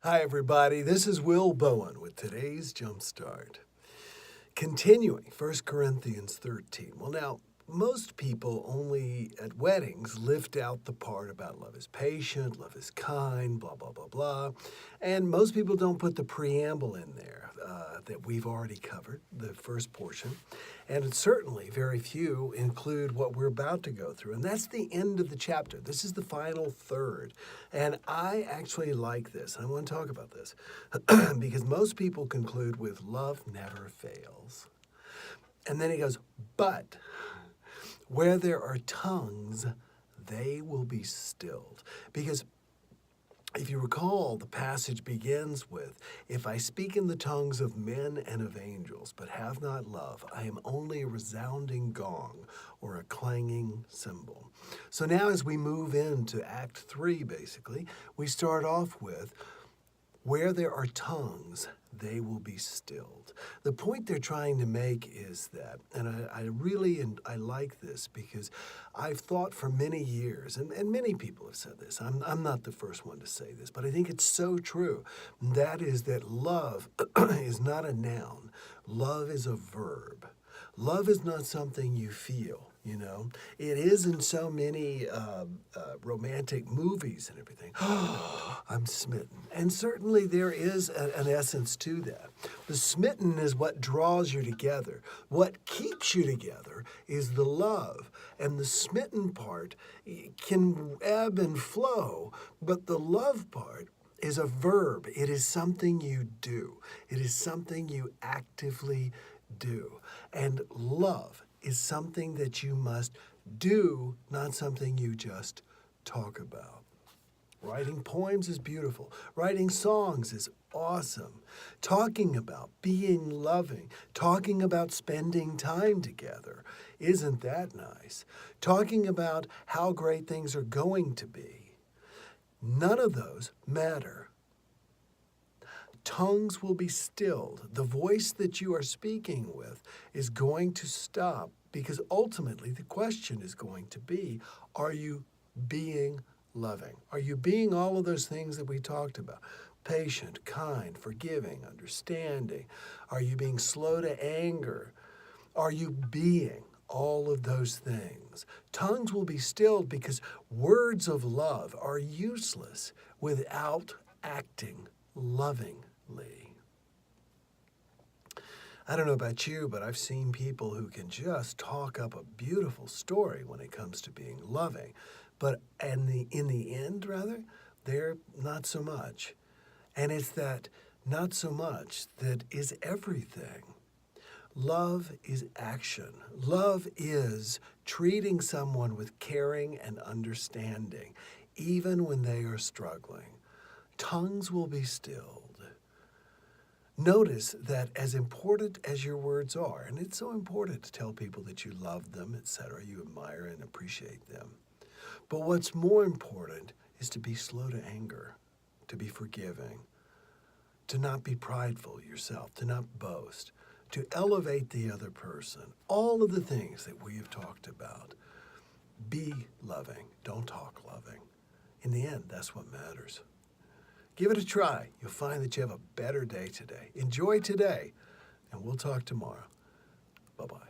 Hi, everybody. This is Will Bowen with today's Jumpstart. Continuing 1 Corinthians 13. Well, now, most people only at weddings lift out the part about love is patient, love is kind, blah, blah, blah, blah. And most people don't put the preamble in there that we've already covered, the first portion. And certainly very few include what we're about to go through. And that's the end of the chapter. This is the final third. And I actually like this. I want to talk about this because most people conclude with love never fails. And then he goes, but where there are tongues, they will be stilled. Because if you recall, the passage begins with, if I speak in the tongues of men and of angels, but have not love, I am only a resounding gong or a clanging cymbal. So now as we move into Act 3, basically, we start off with, where there are tongues, they will be stilled. The point they're trying to make is that, and I like this because I've thought for many years, and many people have said this, I'm not the first one to say this, but I think it's so true. That is that love is not a noun. Love is a verb. Love is not something you feel. You know, it is in so many romantic movies and everything. I'm smitten. And certainly there is an essence to that. The smitten is what draws you together. What keeps you together is the love. And the smitten part can ebb and flow, but the love part is a verb. It is something you do. It is something you actively do. And love is something that you must do, not something you just talk about. Writing poems is beautiful. Writing songs is awesome. Talking about being loving, talking about spending time together, isn't that nice? Talking about how great things are going to be. None of those matter. Tongues will be stilled. The voice that you are speaking with is going to stop because ultimately the question is going to be, are you being loving? Are you being all of those things that we talked about? Patient, kind, forgiving, understanding. Are you being slow to anger? Are you being all of those things? Tongues will be stilled because words of love are useless without acting lovingly. I don't know about you, but I've seen people who can just talk up a beautiful story when it comes to being loving. But in the end, they're not so much. And it's that not so much that is everything. Love is action. Love is treating someone with caring and understanding, even when they are struggling. Tongues will be stilled. Notice that as important as your words are, and it's so important to tell people that you love them, etc., you admire and appreciate them. But what's more important is to be slow to anger, to be forgiving, to not be prideful yourself, to not boast, to elevate the other person. All of the things that we have talked about. Be loving, don't talk loving. In the end, that's what matters. Give it a try. You'll find that you have a better day today. Enjoy today, and we'll talk tomorrow. Bye-bye.